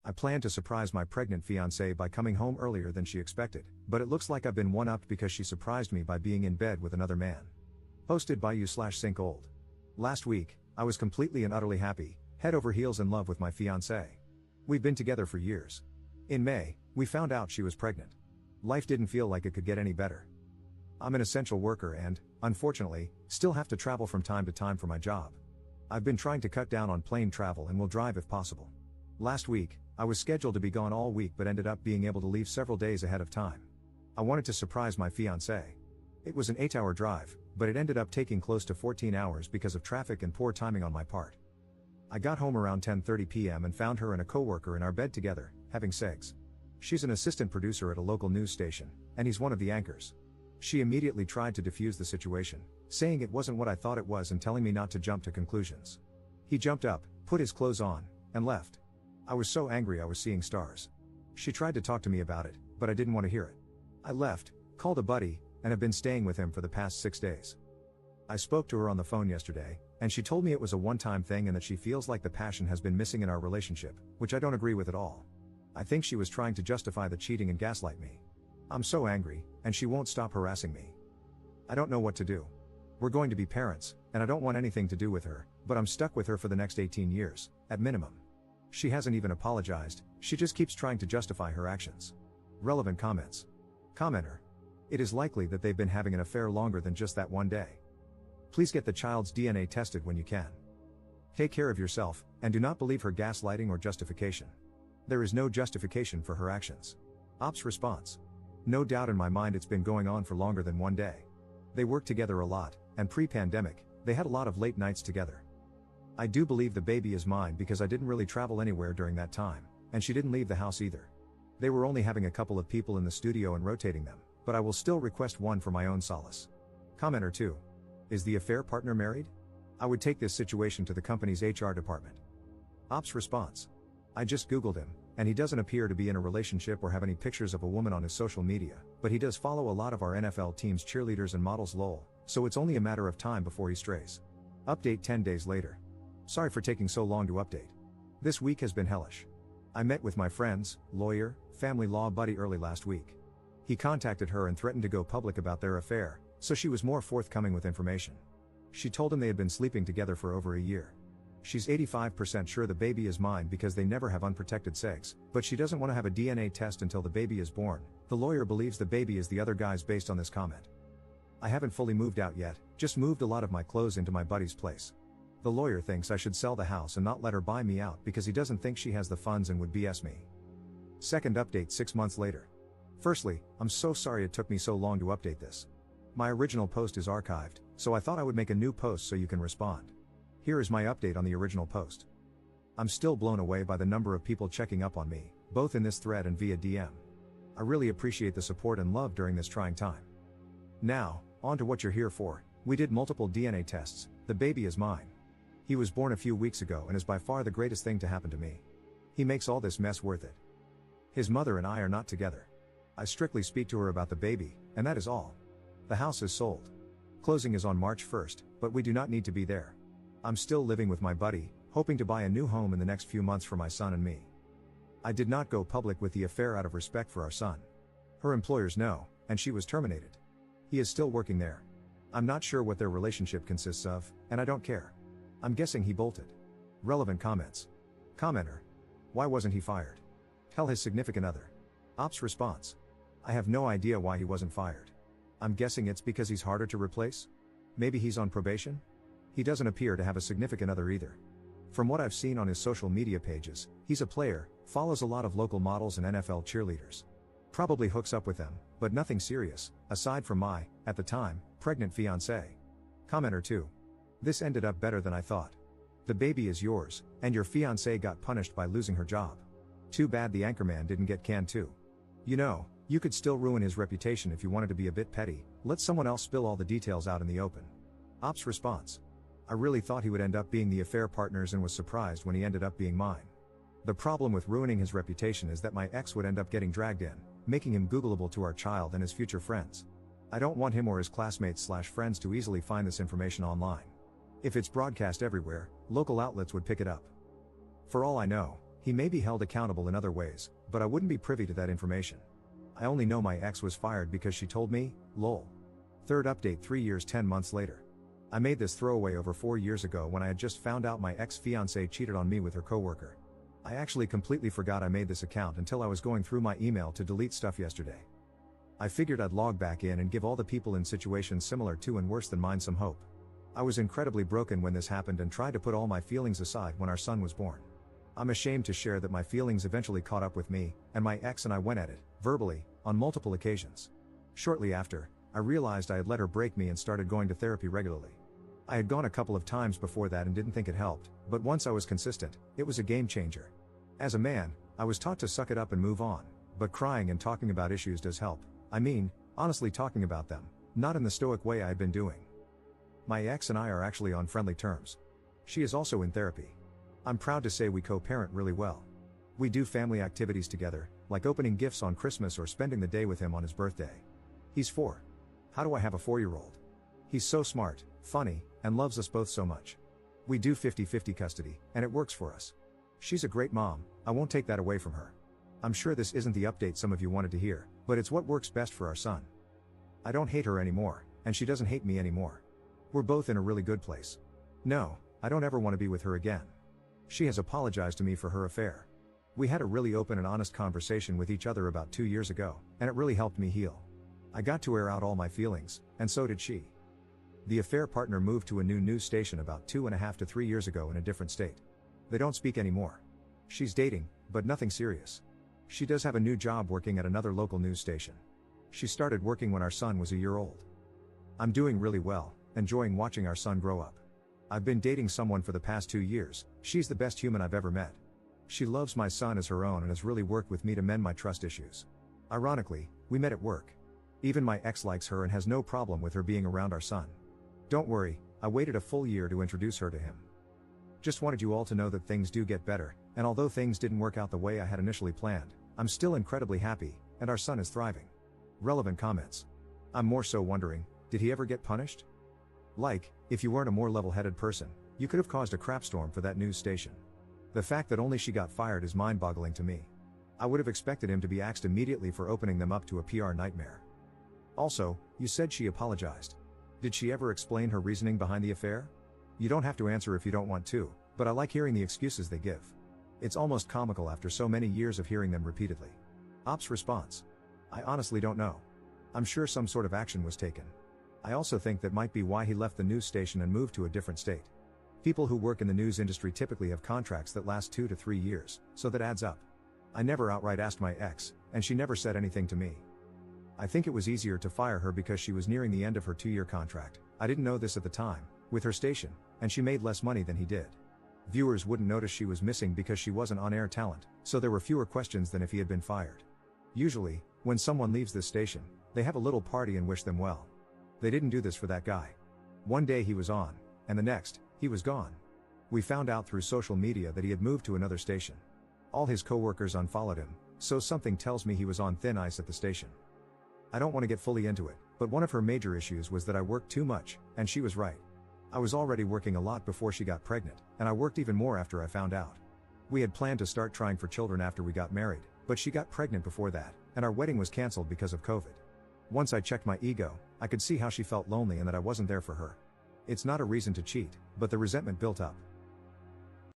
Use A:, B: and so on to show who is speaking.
A: I planned to surprise my pregnant fiancée by coming home earlier than she expected, but it looks like I've been one-upped because she surprised me by being in bed with another man. Posted by you/SyncOld. Last week, I was completely and utterly happy, head over heels in love with my fiancée. We've been together for years. In May, we found out she was pregnant. Life didn't feel like it could get any better. I'm an essential worker and, unfortunately, still have to travel from time to time for my job. I've been trying to cut down on plane travel and will drive if possible. Last week, I was scheduled to be gone all week but ended up being able to leave several days ahead of time. I wanted to surprise my fiancée. It was an 8-hour drive, but it ended up taking close to 14 hours because of traffic and poor timing on my part. I got home around 10:30 p.m. and found her and a coworker in our bed together, having sex. She's an assistant producer at a local news station, and he's one of the anchors. She immediately tried to defuse the situation, saying it wasn't what I thought it was and telling me not to jump to conclusions. He jumped up, put his clothes on, and left. I was so angry I was seeing stars. She tried to talk to me about it, but I didn't want to hear it. I left, called a buddy, and have been staying with him for the past 6 days. I spoke to her on the phone yesterday, and she told me it was a one-time thing and that she feels like the passion has been missing in our relationship, which I don't agree with at all. I think she was trying to justify the cheating and gaslight me. I'm so angry, and she won't stop harassing me. I don't know what to do. We're going to be parents, and I don't want anything to do with her, but I'm stuck with her for the next 18 years, at minimum. She hasn't even apologized, she just keeps trying to justify her actions. Relevant comments. Commenter. It is likely that they've been having an affair longer than just that one day. Please get the child's DNA tested when you can. Take care of yourself, and do not believe her gaslighting or justification. There is no justification for her actions. Ops response. No doubt in my mind it's been going on for longer than one day. They worked together a lot, and pre-pandemic, they had a lot of late nights together. I do believe the baby is mine because I didn't really travel anywhere during that time, and she didn't leave the house either. They were only having a couple of people in the studio and rotating them, but I will still request one for my own solace. Commenter 2. Is the affair partner married? I would take this situation to the company's HR department. Ops response. I just googled him, and he doesn't appear to be in a relationship or have any pictures of a woman on his social media, but he does follow a lot of our NFL team's cheerleaders and models lol, so it's only a matter of time before he strays. Update 10 days later. Sorry for taking so long to update. This week has been hellish. I met with my friend's lawyer, family law buddy early last week. He contacted her and threatened to go public about their affair, so she was more forthcoming with information. She told him they had been sleeping together for over a year. She's 85% sure the baby is mine because they never have unprotected sex, but she doesn't want to have a DNA test until the baby is born. The lawyer believes the baby is the other guy's based on this comment. I haven't fully moved out yet, just moved a lot of my clothes into my buddy's place. The lawyer thinks I should sell the house and not let her buy me out because he doesn't think she has the funds and would BS me. Second update 6 months later. Firstly, I'm so sorry it took me so long to update this. My original post is archived, so I thought I would make a new post so you can respond. Here is my update on the original post. I'm still blown away by the number of people checking up on me, both in this thread and via DM. I really appreciate the support and love during this trying time. Now, on to what you're here for. We did multiple DNA tests. The baby is mine. He was born a few weeks ago and is by far the greatest thing to happen to me. He makes all this mess worth it. His mother and I are not together. I strictly speak to her about the baby, and that is all. The house is sold. Closing is on March 1st, but we do not need to be there. I'm still living with my buddy, hoping to buy a new home in the next few months for my son and me. I did not go public with the affair out of respect for our son. Her employers know, and she was terminated. He is still working there. I'm not sure what their relationship consists of, and I don't care. I'm guessing he bolted. Relevant comments. Commenter. Why wasn't he fired? Tell his significant other. Ops response. I have no idea why he wasn't fired. I'm guessing it's because he's harder to replace? Maybe he's on probation? He doesn't appear to have a significant other either. From what I've seen on his social media pages, he's a player, follows a lot of local models and NFL cheerleaders. Probably hooks up with them, but nothing serious, aside from my, at the time, pregnant fiancée. Commenter 2. This ended up better than I thought. The baby is yours, and your fiancée got punished by losing her job. Too bad the anchorman didn't get canned too. You know, you could still ruin his reputation if you wanted to be a bit petty, let someone else spill all the details out in the open. Ops response. I really thought he would end up being the affair partners and was surprised when he ended up being mine. The problem with ruining his reputation is that my ex would end up getting dragged in, making him Googleable to our child and his future friends. I don't want him or his classmates/friends to easily find this information online. If it's broadcast everywhere, local outlets would pick it up. For all I know, He may be held accountable in other ways, but I wouldn't be privy to that information. I only know my ex was fired because she told me, lol. Third update 3 years 10 months later. I made this throwaway over 4 years ago when I had just found out my ex-fiancée cheated on me with her coworker. I actually completely forgot I made this account until I was going through my email to delete stuff yesterday. I figured I'd log back in and give all the people in situations similar to and worse than mine some hope. I was incredibly broken when this happened and tried to put all my feelings aside when our son was born. I'm ashamed to share that my feelings eventually caught up with me, and my ex and I went at it, verbally, on multiple occasions. Shortly after, I realized I had let her break me and started going to therapy regularly. I had gone a couple of times before that and didn't think it helped, but once I was consistent, it was a game changer. As a man, I was taught to suck it up and move on, but crying and talking about issues does help. I mean, honestly talking about them, not in the stoic way I had been doing. My ex and I are actually on friendly terms. She is also in therapy. I'm proud to say we co-parent really well. We do family activities together, like opening gifts on Christmas or spending the day with him on his birthday. He's 4. How do I have a 4-year-old? He's so smart, funny, and loves us both so much. We do 50-50 custody, and it works for us. She's a great mom, I won't take that away from her. I'm sure this isn't the update some of you wanted to hear, but it's what works best for our son. I don't hate her anymore, and she doesn't hate me anymore. We're both in a really good place. No, I don't ever want to be with her again. She has apologized to me for her affair. We had a really open and honest conversation with each other about 2 years ago, and it really helped me heal. I got to air out all my feelings, and so did she. The affair partner moved to a new news station about 2.5 to 3 years ago in a different state. They don't speak anymore. She's dating, but nothing serious. She does have a new job working at another local news station. She started working when our son was a year old. I'm doing really well, enjoying watching our son grow up. I've been dating someone for the past 2 years. She's the best human I've ever met. She loves my son as her own and has really worked with me to mend my trust issues. Ironically, we met at work. Even my ex likes her and has no problem with her being around our son. Don't worry, I waited a full year to introduce her to him. Just wanted you all to know that things do get better, and although things didn't work out the way I had initially planned, I'm still incredibly happy, and our son is thriving. Relevant comments. I'm more so wondering, did he ever get punished? Like, if you weren't a more level-headed person, you could have caused a crapstorm for that news station. The fact that only she got fired is mind-boggling to me. I would have expected him to be axed immediately for opening them up to a PR nightmare. Also, you said she apologized. Did she ever explain her reasoning behind the affair? You don't have to answer if you don't want to, but I like hearing the excuses they give. It's almost comical after so many years of hearing them repeatedly. Ops response. I honestly don't know. I'm sure some sort of action was taken. I also think that might be why he left the news station and moved to a different state. People who work in the news industry typically have contracts that last 2 to 3 years, so that adds up. I never outright asked my ex, and she never said anything to me. I think it was easier to fire her because she was nearing the end of her 2-year contract. I didn't know this at the time, with her station, and she made less money than he did. Viewers wouldn't notice she was missing because she wasn't on-air talent, so there were fewer questions than if he had been fired. Usually, when someone leaves this station, they have a little party and wish them well. They didn't do this for that guy. One day he was on, and the next, he was gone. We found out through social media that he had moved to another station. All his coworkers unfollowed him, so something tells me he was on thin ice at the station. I don't want to get fully into it, but one of her major issues was that I worked too much, and she was right. I was already working a lot before she got pregnant, and I worked even more after I found out. We had planned to start trying for children after we got married, but she got pregnant before that, and our wedding was canceled because of COVID. Once I checked my ego, I could see how she felt lonely and that I wasn't there for her. It's not a reason to cheat, but the resentment built up.